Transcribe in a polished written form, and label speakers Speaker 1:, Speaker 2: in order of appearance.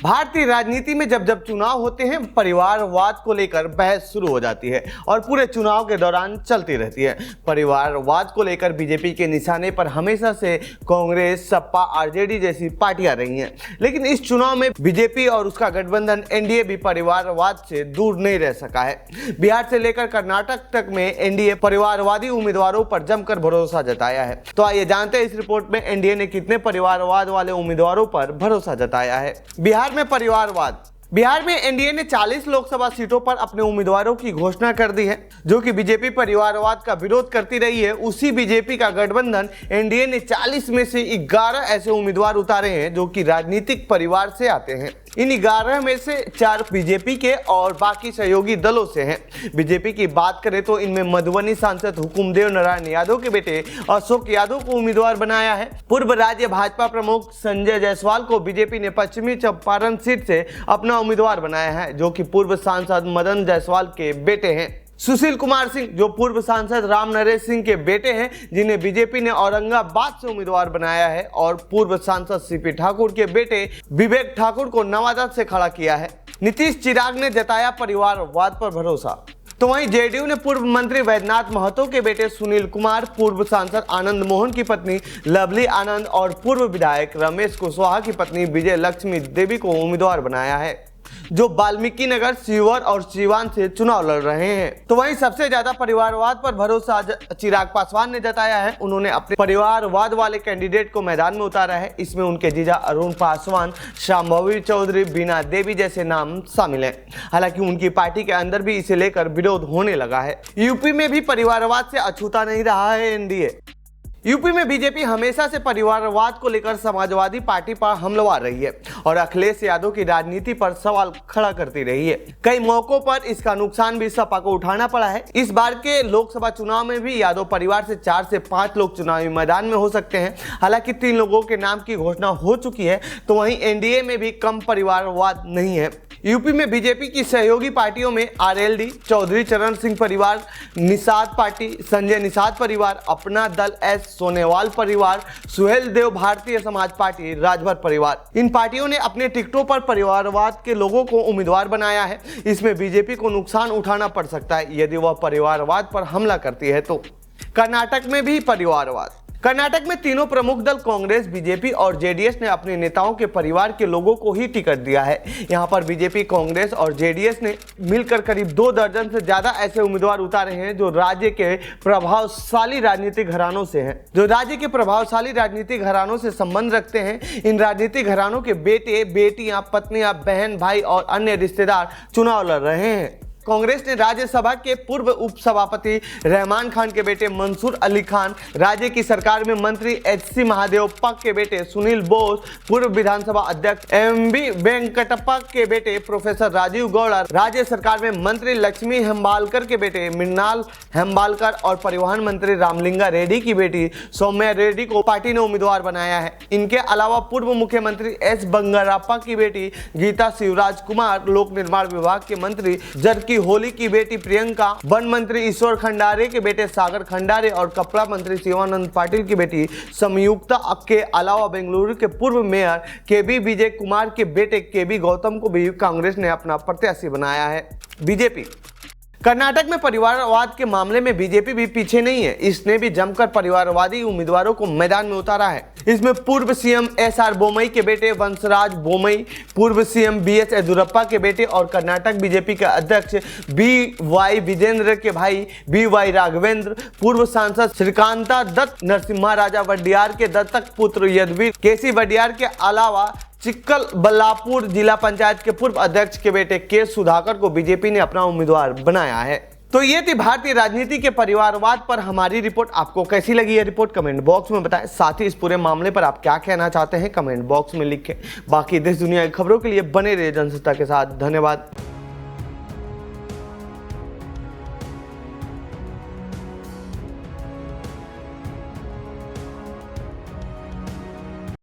Speaker 1: भारतीय राजनीति में जब जब चुनाव होते हैं परिवारवाद को लेकर बहस शुरू हो जाती है और पूरे चुनाव के दौरान चलती रहती है। परिवारवाद को लेकर बीजेपी के निशाने पर हमेशा से कांग्रेस, सपा, आरजेडी जैसी पार्टियां रही हैं, लेकिन इस चुनाव में बीजेपी और उसका गठबंधन एनडीए भी परिवारवाद से दूर नहीं रह सका है। बिहार से लेकर कर्नाटक तक में एनडीए परिवारवादी उम्मीदवारों पर जमकर भरोसा जताया है। तो आइए जानते हैं इस रिपोर्ट में एनडीए ने कितने परिवारवाद वाले उम्मीदवारों पर भरोसा जताया है। बिहार में परिवारवाद। बिहार में एनडीए ने 40 लोकसभा सीटों पर अपने उम्मीदवारों की घोषणा कर दी है। जो कि बीजेपी परिवारवाद का विरोध करती रही है, उसी बीजेपी का गठबंधन एनडीए ने 40 में से 11 ऐसे उम्मीदवार उतारे हैं जो कि राजनीतिक परिवार से आते हैं। इन 11 में से 4 बीजेपी के और बाकी सहयोगी दलों से हैं। बीजेपी की बात करें तो इनमें मधुबनी सांसद हुकुमदेव नारायण यादव के बेटे अशोक यादव को उम्मीदवार बनाया है। पूर्व राज्य भाजपा प्रमुख संजय जायसवाल को बीजेपी ने पश्चिमी चंपारण सीट से अपना उम्मीदवार बनाया है, जो कि पूर्व सांसद मदन जायसवाल के बेटे हैं। सुशील कुमार सिंह जो पूर्व सांसद राम नरेश सिंह के बेटे हैं, जिन्हें बीजेपी ने औरंगाबाद से उम्मीदवार बनाया है, और पूर्व सांसद सीपी ठाकुर के बेटे विवेक ठाकुर को नवादा से खड़ा किया है। नीतीश चिराग ने जताया परिवारवाद पर भरोसा। तो वहीं जेडीयू ने पूर्व मंत्री वैद्यनाथ महतो के बेटे सुनील कुमार, पूर्व सांसद आनंद मोहन की पत्नी लवली आनंद और पूर्व विधायक रमेश कुशवाहा की पत्नी विजय लक्ष्मी देवी को उम्मीदवार बनाया है, जो वाल्मीकि नगर, सीवर और सीवान से चुनाव लड़ रहे हैं। तो वहीं सबसे ज्यादा परिवारवाद पर भरोसा चिराग पासवान ने जताया है। उन्होंने अपने परिवारवाद वाले कैंडिडेट को मैदान में उतारा है। इसमें उनके जीजा अरुण पासवान, शांभवी चौधरी, बीना देवी जैसे नाम शामिल हैं। हालांकि उनकी पार्टी के अंदर भी इसे लेकर विरोध होने लगा है। यूपी में भी परिवारवाद से अछूता नहीं रहा है एनडीए। यूपी में बीजेपी हमेशा से परिवारवाद को लेकर समाजवादी पार्टी पर हमलावर रही है और अखिलेश यादव की राजनीति पर सवाल खड़ा करती रही है। कई मौकों पर इसका नुकसान भी सपा को उठाना पड़ा है। इस बार के लोकसभा चुनाव में भी यादव परिवार से 4 से 5 लोग चुनावी मैदान में हो सकते हैं। हालांकि 3 लोगों के नाम की घोषणा हो चुकी है। तो वहीं एनडीए में भी कम परिवारवाद नहीं है। यूपी में बीजेपी की सहयोगी पार्टियों में आरएलडी, चौधरी चरण सिंह परिवार, निषाद पार्टी, संजय निषाद परिवार, अपना दल एस सोनेवाल परिवार, सुहेल देव भारतीय समाज पार्टी, राजभर परिवार, इन पार्टियों ने अपने टिकटों पर परिवारवाद के लोगों को उम्मीदवार बनाया है। इसमें बीजेपी को नुकसान उठाना पड़ सकता है यदि वह परिवारवाद पर हमला करती है। तो कर्नाटक में भी परिवारवाद। कर्नाटक में तीनों प्रमुख दल कांग्रेस, बीजेपी और जेडीएस ने अपने नेताओं के परिवार के लोगों को ही टिकट दिया है। यहां पर बीजेपी, कांग्रेस और जेडीएस ने मिलकर करीब 2 दर्जन से ज्यादा ऐसे उम्मीदवार उतारे हैं जो राज्य के प्रभावशाली राजनीतिक घरानों से संबंध रखते हैं। इन राजनीतिक घरानों के बेटे, बेटियां, पत्नियां, बहन, भाई और अन्य रिश्तेदार चुनाव लड़ रहे हैं। कांग्रेस ने राज्यसभा के पूर्व उपसभापति रहमान खान के बेटे मंसूर अली खान, राज्य की सरकार में मंत्री एचसी महादेवप्पा के बेटे सुनील बोस, पूर्व विधानसभा अध्यक्ष एमबी वेंकटप्पा के बेटे प्रोफेसर राजीव गौड़ा, राज्य सरकार में मंत्री लक्ष्मी हेम्बालकर के बेटे मृणाल हेम्बालकर और परिवहन मंत्री रामलिंगा रेड्डी की बेटी सौम्या रेड्डी को पार्टी ने उम्मीदवार बनाया है। इनके अलावा पूर्व मुख्यमंत्री एस बंगारप्पा की बेटी गीता शिवराज कुमार, लोक निर्माण विभाग के मंत्री जरकी होली की बेटी प्रियंका, वन मंत्री ईश्वर खंडारे के बेटे सागर खंडारे और कपड़ा मंत्री शिवानंद पाटिल की बेटी संयुक्ता के अलावा बेंगलुरु के पूर्व मेयर केबी विजय कुमार के बेटे केबी गौतम को भी कांग्रेस ने अपना प्रत्याशी बनाया है। बीजेपी कर्नाटक में परिवारवाद के मामले में बीजेपी भी पीछे नहीं है। इसने भी जमकर परिवारवादी उम्मीदवारों को मैदान में उतारा है। इसमें पूर्व सीएम एसआर बोमई के बेटे वंशराज बोमई, पूर्व सीएम बीएस येदियुरप्पा के बेटे और कर्नाटक बीजेपी के अध्यक्ष बीवाई विजेंद्र के भाई बीवाई राघवेंद्र, पूर्व सांसद श्रीकांता दत्त, नरसिम्हा राजा वडियार के दत्तक पुत्र यदुवीर केसी वडियार के अलावा चिक्कल बल्लापुर जिला पंचायत के पूर्व अध्यक्ष के बेटे के सुधाकर को बीजेपी ने अपना उम्मीदवार बनाया है। तो ये थी भारतीय राजनीति के परिवारवाद पर हमारी रिपोर्ट। आपको कैसी लगी ये रिपोर्ट कमेंट बॉक्स में बताएं। साथ ही इस पूरे मामले पर आप क्या कहना चाहते हैं कमेंट बॉक्स में लिखें। बाकी देश दुनिया की खबरों के लिए बने रहिए जनसत्ता के साथ। धन्यवाद।